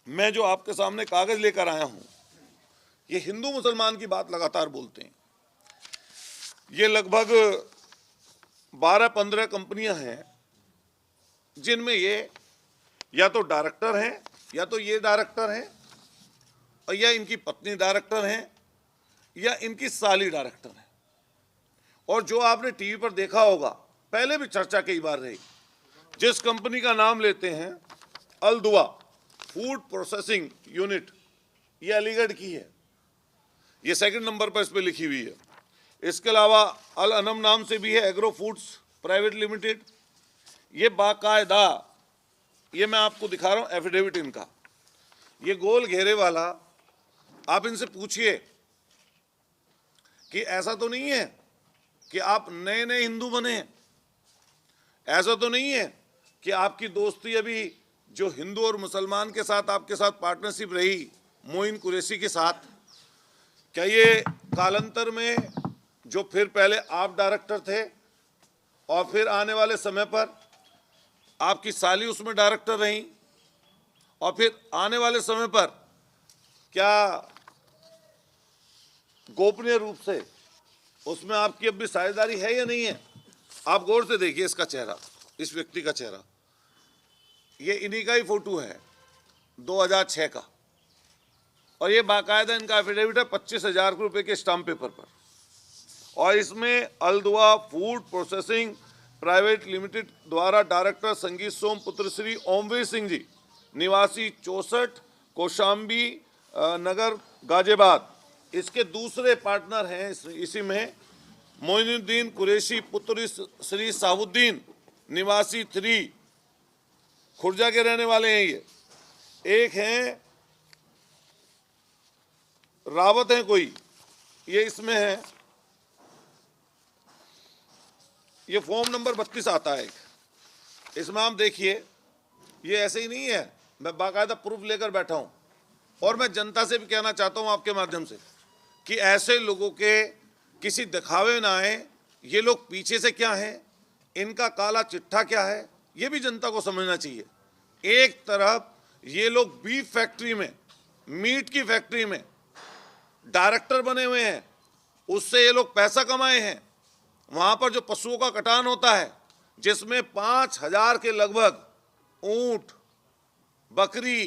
मैं जो आपके सामने कागज लेकर आया हूं, ये हिंदू मुसलमान की बात लगातार बोलते हैं। ये लगभग 12-15 कंपनियां हैं जिनमें ये या तो डायरेक्टर हैं, या तो ये डायरेक्टर हैं, और या इनकी पत्नी डायरेक्टर हैं, या इनकी साली डायरेक्टर है। और जो आपने टीवी पर देखा होगा, पहले भी चर्चा कई बार रही, जिस कंपनी का नाम लेते हैं अल दुआ फूड प्रोसेसिंग यूनिट, ये अलीगढ़ की है, ये सेकंड नंबर पर इस पर लिखी हुई है। इसके अलावा अल अनम नाम से भी है एग्रो फूड्स प्राइवेट लिमिटेड। ये बाकायदा, ये मैं आपको दिखा रहा हूं एफिडेविट इनका, ये गोल घेरे वाला। आप इनसे पूछिए कि ऐसा तो नहीं है कि आप नए नए हिंदू बने हैं, ऐसा तो नहीं है कि आपकी दोस्ती अभी जो हिंदू और मुसलमान के साथ आपके साथ पार्टनरशिप रही मोइन कुरैशी के साथ, क्या ये कालांतर में जो फिर पहले आप डायरेक्टर थे और फिर आने वाले समय पर आपकी साली उसमें डायरेक्टर रही, और फिर आने वाले समय पर क्या गोपनीय रूप से उसमें आपकी अब भी साझेदारी है या नहीं है? आप गौर से देखिए इसका चेहरा, इस व्यक्ति का चेहरा, ये इन्हीं का ही फोटो है 2006 का, और ये बाकायदा इनका एफिडेविट है 25,000 रुपए के स्टाम्प पेपर पर। और इसमें अल दुआ फूड प्रोसेसिंग प्राइवेट लिमिटेड द्वारा डायरेक्टर संगीत सोम पुत्र श्री ओमवीर सिंह जी, निवासी 64 कौशाम्बी नगर गाजियाबाद। इसके दूसरे पार्टनर हैं इसी में मोइनुद्दीन कुरैशी पुत्र श्री साहुद्दीन, निवासी 3 खुर्जा के रहने वाले हैं। ये एक हैं रावत हैं कोई, ये इसमें है, ये फॉर्म नंबर 32 आता है। इसमें आप देखिए, ये ऐसे ही नहीं है, मैं बाकायदा प्रूफ लेकर बैठा हूं। और मैं जनता से भी कहना चाहता हूं आपके माध्यम से कि ऐसे लोगों के किसी दिखावे ना आए। ये लोग पीछे से क्या हैं, इनका काला चिट्ठा क्या है, ये भी जनता को समझना चाहिए। एक तरफ ये लोग बीफ फैक्ट्री में, मीट की फैक्ट्री में डायरेक्टर बने हुए हैं, उससे ये लोग पैसा कमाए हैं। वहां पर जो पशुओं का कटान होता है, जिसमें 5,000 के लगभग ऊंट, बकरी,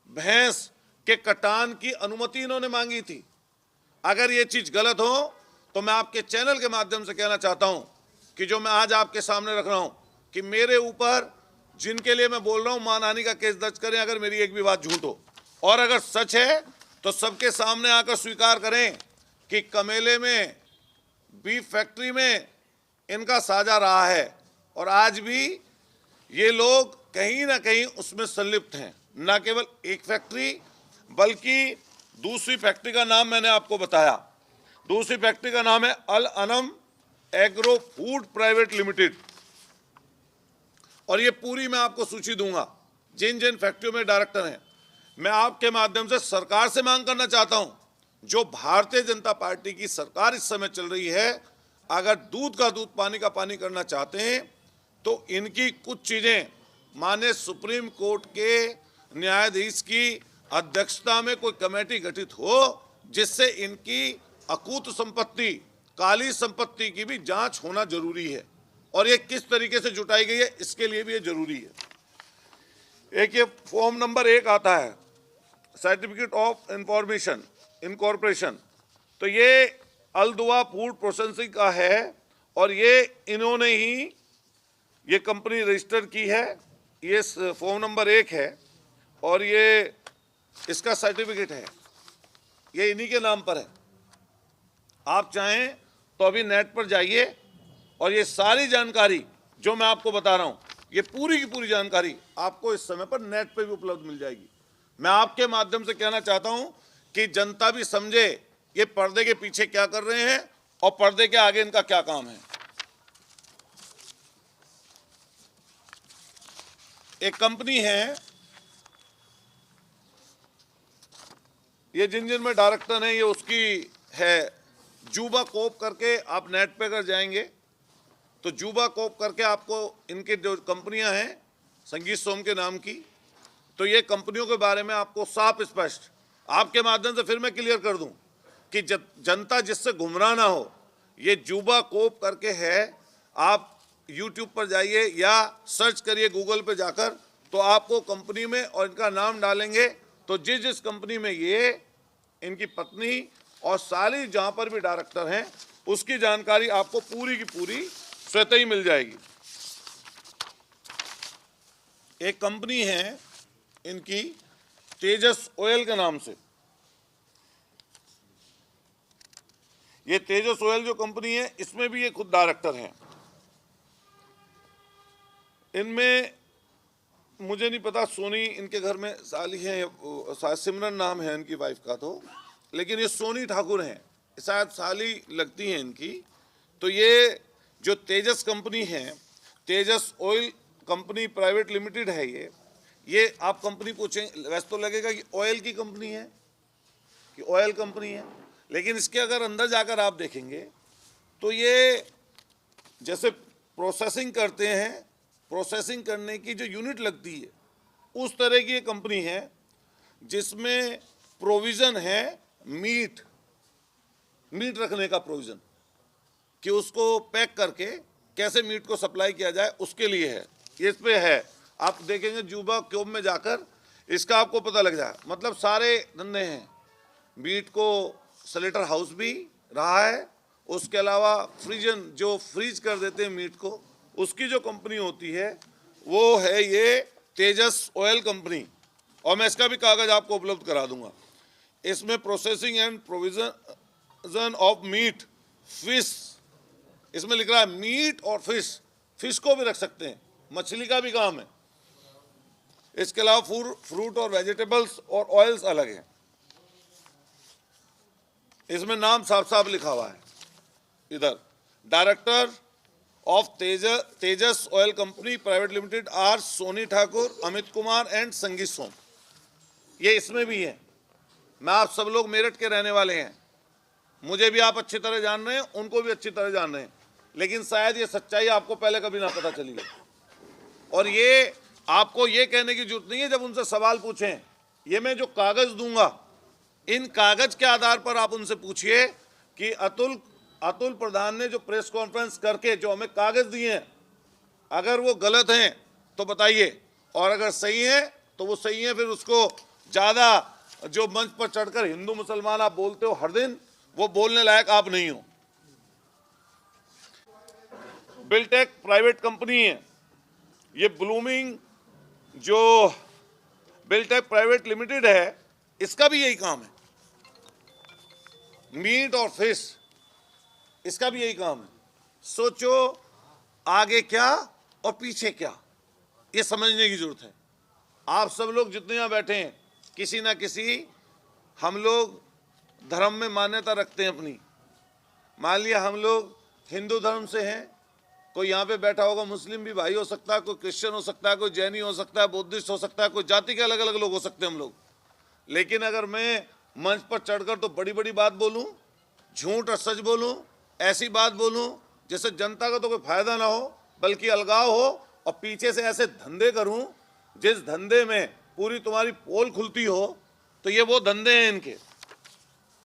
भैंस के कटान की अनुमति इन्होंने मांगी थी। अगर ये चीज गलत हो तो मैं आपके चैनल के माध्यम से कहना चाहता हूं कि जो मैं आज आपके सामने रख रहा हूं कि मेरे ऊपर जिनके लिए मैं बोल रहा हूं मानहानि का केस दर्ज करें, अगर मेरी एक भी बात झूठ हो। और अगर सच है तो सबके सामने आकर स्वीकार करें कि कमेले में बीफ फैक्ट्री में इनका साझा रहा है, और आज भी ये लोग कहीं ना कहीं उसमें संलिप्त हैं। न केवल एक फैक्ट्री, बल्कि दूसरी फैक्ट्री का नाम मैंने आपको बताया। दूसरी फैक्ट्री का नाम है Al Anam agro food private limited, और ये पूरी मैं आपको सूची दूंगा जिन जिन फैक्ट्रियों में डायरेक्टर हैं। मैं आपके माध्यम से सरकार से मांग करना चाहता हूं, जो भारतीय जनता पार्टी की सरकार इस समय चल रही है, अगर दूध का दूध पानी का पानी करना चाहते हैं तो इनकी कुछ चीजें माननीय सुप्रीम कोर्ट के न्यायाधीश की अध्यक्षता में कोई कमेटी गठित हो, जिससे इनकी अकूत संपत्ति, काली संपत्ति की भी जांच होना जरूरी है, और ये किस तरीके से जुटाई गई है इसके लिए भी ये जरूरी है। एक ये फॉर्म नंबर 1 आता है, सर्टिफिकेट ऑफ इंफॉर्मेशन इनकॉर्पोरेशन, तो ये अल दुआ फूड प्रोसेसिंग का है, और ये इन्होंने ही ये कंपनी रजिस्टर की है। ये फॉर्म नंबर 1 है, और ये इसका सर्टिफिकेट है, ये इन्हीं के नाम पर है। आप चाहें तो अभी नेट पर जाइए, और ये सारी जानकारी जो मैं आपको बता रहा हूं, ये पूरी की पूरी जानकारी आपको इस समय पर नेट पर भी उपलब्ध मिल जाएगी। मैं आपके माध्यम से कहना चाहता हूं कि जनता भी समझे ये पर्दे के पीछे क्या कर रहे हैं और पर्दे के आगे इनका क्या काम है। एक कंपनी है, ये जिन जिन में डायरेक्टर हैं, ये उसकी है जूबा कोप करके। आप नेट पे अगर जाएंगे तो जूबा कोप करके आपको इनके जो कंपनियां हैं संगीत सोम के नाम की, तो ये कंपनियों के बारे में आपको साफ स्पष्ट आपके माध्यम से फिर मैं क्लियर कर दूं कि जनता जिससे गुमराह ना हो, ये जुबा कोप करके है। आप YouTube पर जाइए या सर्च करिए गूगल पे जाकर, तो आपको कंपनी में और इनका नाम डालेंगे तो जिस जिस कंपनी में ये इनकी पत्नी और साली जहां पर भी डायरेक्टर हैं उसकी जानकारी आपको पूरी की पूरी स्वतः ही मिल जाएगी। एक कंपनी है इनकी तेजस ऑयल के नाम से। ये तेजस ऑयल जो कंपनी है इसमें भी ये खुद डायरेक्टर हैं। इनमें मुझे नहीं पता, सोनी इनके घर में साली है, शायद सिमरन नाम है इनकी वाइफ का, तो लेकिन ये सोनी ठाकुर हैं, शायद साली लगती हैं इनकी। तो ये जो तेजस कंपनी है, तेजस ऑयल कंपनी प्राइवेट लिमिटेड है ये आप कंपनी पूछें वैसे तो लगेगा कि ऑयल की कंपनी है कि ऑयल कंपनी है, लेकिन इसके अगर अंदर जाकर आप देखेंगे तो ये जैसे प्रोसेसिंग करते हैं, प्रोसेसिंग करने की जो यूनिट लगती है उस तरह की ये कंपनी है जिसमें प्रोविज़न है मीट रखने का प्रोविज़न, कि उसको पैक करके कैसे मीट को सप्लाई किया जाए उसके लिए है। ये इस पे है, आप देखेंगे जुबा क्यूब में जाकर इसका आपको पता लग जाए। मतलब सारे धंधे हैं, मीट को स्लेटर हाउस भी रहा है, उसके अलावा फ्रीजन जो फ्रीज कर देते हैं मीट को, उसकी जो कंपनी होती है वो है ये तेजस ऑयल कंपनी। और मैं इसका भी कागज़ आपको उपलब्ध करा दूंगा। इसमें processing and provision of meat fish, इसमें लिख रहा है मीट और फिश को भी रख सकते हैं, मछली का भी काम है। इसके अलावा फ्रूट और वेजिटेबल्स और ऑयल्स अलग हैं। इसमें नाम साफ साफ लिखा हुआ है इधर, director of Tejas oil company private limited are Soni Thakur, Amit Kumar and Sangeet Som. ये इसमें भी है। मैं आप सब लोग मेरठ के रहने वाले हैं, मुझे भी आप अच्छी तरह जान रहे हैं, उनको भी अच्छी तरह जान रहे हैं, लेकिन शायद ये सच्चाई आपको पहले कभी ना पता चली हो। और ये आपको ये कहने की जरूरत नहीं है जब उनसे सवाल पूछें, ये मैं जो कागज दूंगा इन कागज के आधार पर आप उनसे पूछिए कि अतुल प्रधान ने जो प्रेस कॉन्फ्रेंस करके जो हमें कागज दिए हैं, अगर वो गलत हैं तो बताइए, और अगर सही है तो वो सही है। फिर उसको ज़्यादा जो मंच पर चढ़कर हिंदू मुसलमान आप बोलते हो हर दिन, वो बोलने लायक आप नहीं हो। बिल्टेक प्राइवेट कंपनी है ये, ब्लूमिंग जो बिल्टेक प्राइवेट लिमिटेड है इसका भी यही काम है, मीट और फिश, इसका भी यही काम है। सोचो आगे क्या और पीछे क्या, ये समझने की जरूरत है। आप सब लोग जितने यहाँ बैठे हैं किसी ना किसी हम लोग धर्म में मान्यता रखते हैं अपनी। मान लिया हम लोग हिंदू धर्म से हैं, कोई यहाँ पे बैठा होगा मुस्लिम भी भाई हो सकता है, कोई क्रिश्चियन हो सकता है, कोई जैनी हो सकता है, बुद्धिस्ट हो सकता है, कोई जाति के अलग अलग लोग हो सकते हैं हम लोग। लेकिन अगर मैं मंच पर चढ़कर तो बड़ी बड़ी बात बोलूं, झूठ और सच बोलूं, ऐसी बात बोलूं जिससे जनता का तो कोई फायदा ना हो बल्कि अलगाव हो, और पीछे से ऐसे धंधे करूं जिस धंधे में पूरी तुम्हारी पोल खुलती हो, तो ये वो धंधे हैं इनके।